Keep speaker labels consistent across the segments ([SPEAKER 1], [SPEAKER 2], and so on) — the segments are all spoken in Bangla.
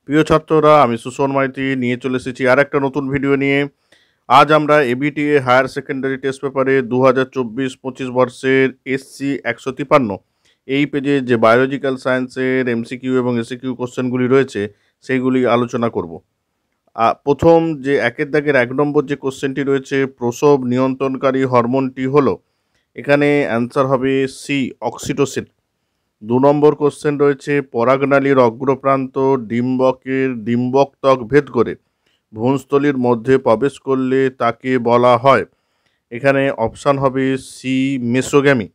[SPEAKER 1] প্রিয় ছাত্ররা, আমি সুশোন মাইতি নিয়ে চলে এসেছি আর একটা নতুন ভিডিও নিয়ে। আজ আমরা এবিটিএ হায়ার সেকেন্ডারি টেস্ট পেপারে 2024-25 বর্ষের এসসি 153 এই পেজে যে বায়োলজিক্যাল সায়েন্সের এমসিকিউ এবং এসিকিউ কোশ্চেনগুলি রয়েছে সেইগুলি আলোচনা করব। প্রথম যে একের দাগের 1 নম্বর যে কোশ্চেনটি রয়েছে, প্রসব নিয়ন্ত্রণকারী হরমোনটি হলো, এখানে অ্যান্সার হবে সি, অক্সিটোসিন। 2 নম্বর কোশ্চেন রয়েছে, পরাগনালীর অগ্রপ্রান্ত ডিম্বক ত্বক ভেদ করে ভ্রূণস্থলীর মধ্যে প্রবেশ করলে তাকে বলা হয়, এখানে অপশান হবে সি, মেসোগ্যামি।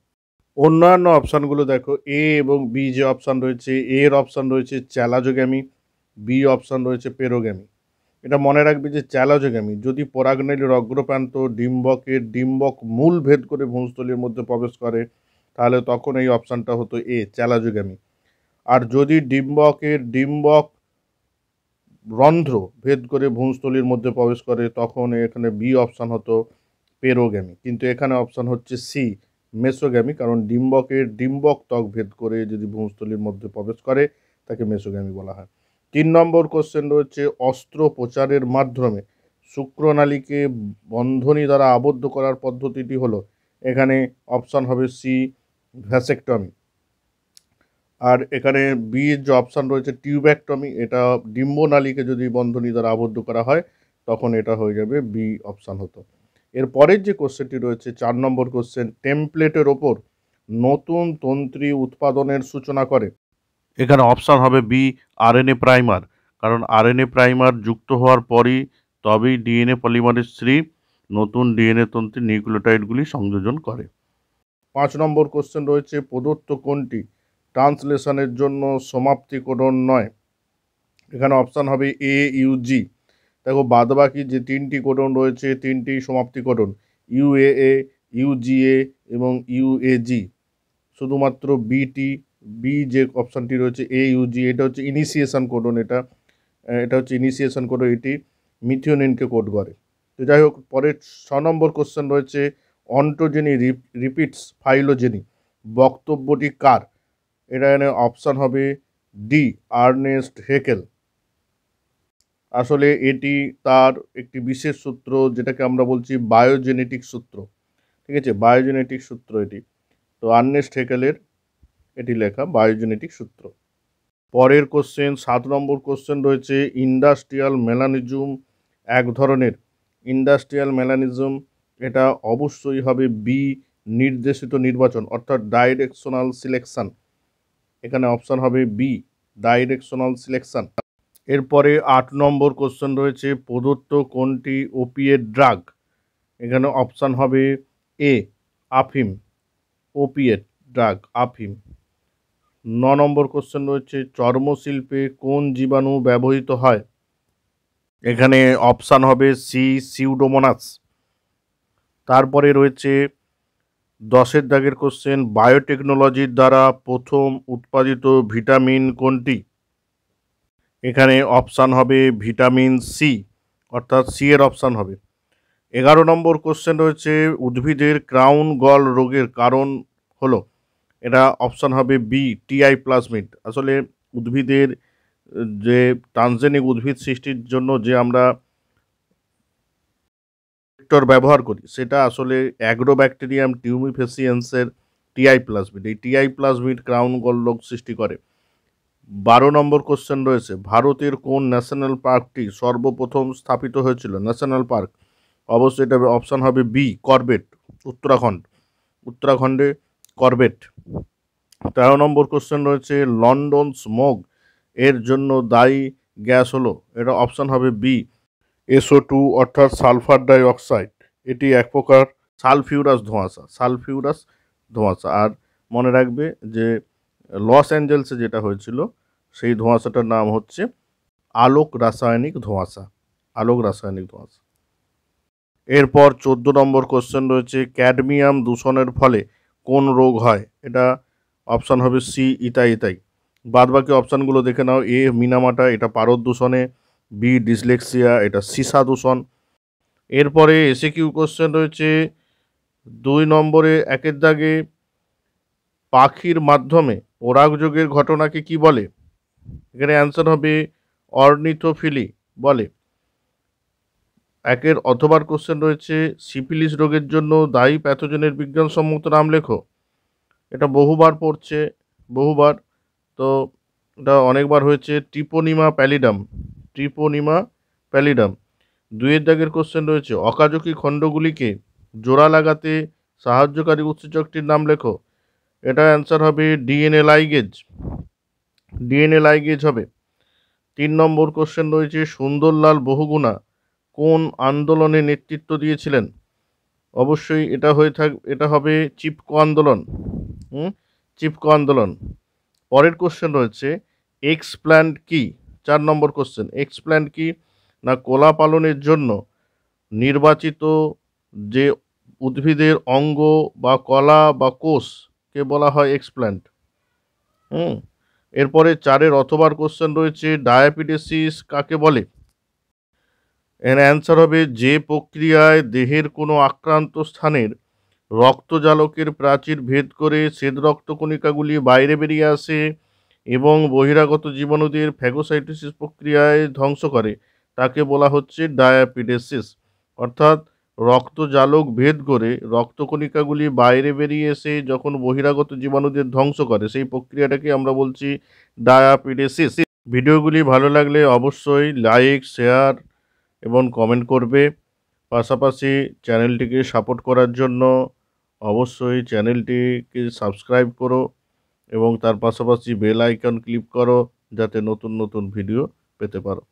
[SPEAKER 1] অন্যান্য অপশানগুলো দেখো, এ এবং বি যে অপশান রয়েছে, এর অপশান রয়েছে চ্যালাজোগ্যামি, বি অপশান রয়েছে পেরোগ্যামি। এটা মনে রাখবে যে চ্যালাজোগ্যামি যদি পরাগনালীর অগ্রপ্রান্ত ডিম্বক মূল ভেদ করে ভ্রূণস্থলীর মধ্যে প্রবেশ করে, তাহলে তখন এই অপশানটা হতো এ, চ্যালাজোগ্যামি। আর যদি ডিম্বক রন্ধ্র ভেদ করে ভ্রূণস্থলীর মধ্যে প্রবেশ করে, তখন এখানে বি অপশান হতো পেরোগ্যামি। কিন্তু এখানে অপশান হচ্ছে সি, মেসোগ্যামি, কারণ ডিম্বক ত্বক ভেদ করে যদি ভ্রূণস্থলীর মধ্যে প্রবেশ করে তাকে মেসোগ্যামি বলা হয়। 3 নম্বর কোশ্চেন রয়েছে, অস্ত্রোপচারের মাধ্যমে শুক্রনালীকে বন্ধনী দ্বারা আবদ্ধ করার পদ্ধতিটি হলো, এখানে অপশান হবে সি, ভ্যাসেকটমি। আর এখানে বি এর যে অপশান রয়েছে টিউব্যাক্টমি, এটা ডিম্বনালীকে যদি বন্ধনী দ্বারা আবদ্ধ করা হয় তখন এটা হয়ে যাবে বি অপশান হতো। এর পরের যে কোশ্চেনটি রয়েছে 4 নম্বর কোশ্চেন, টেমপ্লেটের ওপর নতুন তন্ত্রী উৎপাদনের সূচনা করে, এখানে অপশান হবে বি, আরএনএ প্রাইমার। কারণ আরএনএ প্রাইমার যুক্ত হওয়ার পরই তবেই ডিএনএ পলিমারেজ 3 নতুন ডিএনএ তন্ত্রী নিউক্লিওটাইডগুলি সংযোজন করে। 5 নম্বর কোশ্চেন রয়েছে, প্রদত্ত কোনটি ট্রান্সলেশনের জন্য সমাপ্তি কোডন নয়, এখানে অপশান হবে এ, ইউজি। দেখো, বাদবাকি যে 3টি কোডন রয়েছে 3টি সমাপ্তি কোডন, ইউএএ, ইউজিএ এবং ইউএজি। শুধুমাত্র বি যে অপশানটি রয়েছে এ, ইউজি, এটা হচ্ছে ইনিশিয়েশন কোডন। এটা হচ্ছে ইনিশিয়েশন কোডন, এটি মিথিওনিনকে কোড করে। তো যাই হোক, পরের 6 নম্বর কোশ্চেন রয়েছে, অন্টোজেনি রিপিটস ফাইলোজেনি বক্তব্যটি কার, এটা এখানে অপশান হবে ডি, আর্নেস্ট হেকেল। আসলে এটি তার একটি বিশেষ সূত্র, যেটাকে আমরা বলছি বায়োজেনেটিক সূত্র। ঠিক আছে, বায়োজেনেটিক সূত্র এটি। তো আর্নেস্ট হেকেলের এটি লেখা বায়োজেনেটিক সূত্র। পরের কোশ্চেন 7 নম্বর কোশ্চেন রয়েছে, ইন্ডাস্ট্রিয়াল মেলানিজম এক ধরনের। ইন্ডাস্ট্রিয়াল মেলানিজম এটা অবশ্যই হবে বি, নির্দেশিত নির্বাচন, অর্থাৎ ডাইরেকশনাল সিলেকশন। এখানে অপশান হবে বি, ডাইরেকশনাল সিলেকশন। এরপরে 8 নম্বর কোশ্চেন রয়েছে, প্রদত্ত কোনটি ওপিয়েট ড্রাগ, এখানে অপশান হবে এ, আফিম। ওপিয়েট ড্রাগ আফিম। 9 নম্বর কোশ্চেন রয়েছে, চর্মশিল্পে কোন জীবাণু ব্যবহৃত হয়, এখানে অপশান হবে সি, সিউডোমোনাস। তারপরে রয়েছে 10 দাগের কোশ্চেন, বায়োটেকনোলজির দ্বারা প্রথম উৎপাদিত ভিটামিন কোনটি, এখানে অপশান হবে ভিটামিন সি, অর্থাৎ সি এর অপশান হবে। 11 নম্বর কোশ্চেন রয়েছে, উদ্ভিদের ক্রাউন গল রোগের কারণ হলো, এটা অপশান হবে বি, টিআই প্লাজমিড। আসলে উদ্ভিদের যে ট্রান্সজেনিক উদ্ভিদ সৃষ্টির জন্য যে আমরা ভেক্টর ব্যবহার করি, সেটা আসলে অ্যাগ্রোব্যাকটেরিয়াম টিউমিফেসিয়েন্সের টিআই প্লাজমিড। এই টিআই প্লাজমিড ক্রাউন গল রোগ সৃষ্টি করে। 12 নম্বর কোশ্চেন রয়েছে, ভারতের কোন ন্যাশনাল পার্কটি সর্বপ্রথম স্থাপিত হয়েছিল, ন্যাশনাল পার্ক, অবশ্যই এটা অপশান হবে বি, করবেট, উত্তরাখণ্ডে করবেট। 13 নম্বর কোশ্চেন রয়েছে, লন্ডন স্মোগ এর জন্য দায়ী গ্যাস হলো, এটা অপশান হবে বি, SO2, অর্থাৎ সালফার ডাই অক্সাইড। এটি এক প্রকার সালফিউরাস ধোঁয়াশা। আর মনে রাখবে যে লস অ্যাঞ্জেলসে যেটা হয়েছিল সেই ধোঁয়াশাটার নাম হচ্ছে আলোক রাসায়নিক ধোঁয়াশা। এরপর 14 নম্বর কোশ্চেন রয়েছে, ক্যাডমিয়াম দূষণের ফলে কোন রোগ হয়, এটা অপশান হবে সি, ইতাই। বাদবাকি অপশানগুলো দেখে নাও, এ, মিনামাটা, এটা পারদ দূষণে, বি, ডিসলেক্সিয়া, এটা সীসা দূষণ। এরপরে এসএকিউ কোশ্চেন রয়েছে 2 নম্বরে 1 দাগে, পাখির মাধ্যমে পরাগযোগের ঘটনাকে কি বলে, এখানে অ্যান্সার হবে অর্নিথোফিলি বলে? একের অথবার কোশ্চেন রয়েছে, সিফিলিস রোগের জন্য দায়ী প্যাথোজেনের বিজ্ঞানসম্মত নাম লেখো। এটা বহুবার পড়ছে, বহুবার, তো এটা অনেকবার হয়েছে, ট্রিপোনিমা প্যালিডাম। ট্রিপোনিমা প্যালিডাম। দুইয়ের দাগের কোশ্চেন রয়েছে, অকাজকি খণ্ডগুলিকে জোড়া লাগাতে সাহায্যকারী উৎসেচকটির নাম লেখো। এটা অ্যান্সার হবে ডিএনএ লাইগেজ। ডিএনএ লাইগেজ হবে। 3 নম্বর কোশ্চেন রয়েছে, সুন্দরলাল বহুগুণা কোন আন্দোলনে নেতৃত্ব দিয়েছিলেন? অবশ্যই এটা হবে চিপকো আন্দোলন। চিপকো আন্দোলন। পরের কোশ্চেন রয়েছে, এক্সপ্ল্যান্ট কি? 4 নম্বর কোশ্চেন, এক্সপ্ল্যান্ট কি? না কলা পালনের জন্য নির্বাচিত যে উদ্ভিদের অঙ্গ বা কলা বা কোষকে বলা হয় এক্সপ্ল্যান্ট। এরপরে 4-এর অথবার কোশ্চেন রয়েছে, ডায়াপিডেসিস কাকে বলে? এর অ্যান্সার হবে যে প্রক্রিয়ায় দেহের কোনো আক্রান্ত স্থানের রক্তজালকের প্রাচীর ভেদ করে শ্বেত রক্তকণিকাগুলি বাইরে বেরিয়ে আসে এবং বহিরাগত জীবাণুদের ফ্যাগোসাইটোসিস প্রক্রিয়ায় ধ্বংস করে, তাকে বলা হচ্ছে ডায়াপিডেসিস। অর্থাৎ রক্তজালক ভেদ করে রক্তকণিকাগুলি বাইরে বেরিয়ে এসে যখন বহিরাগত জীবাণুদের ধ্বংস করে, সেই প্রক্রিয়াটাকে আমরা বলছি ডায়াপিডেসিস। ভিডিওগুলি ভালো লাগলে অবশ্যই লাইক, শেয়ার এবং কমেন্ট করবে। পাশাপাশি চ্যানেলটিকে সাপোর্ট করার জন্য অবশ্যই চ্যানেলটিকে সাবস্ক্রাইব করো এবং তার পাশাপাশি বেল আইকন ক্লিক করো, যাতে নতুন নতুন ভিডিও পেতে পারো।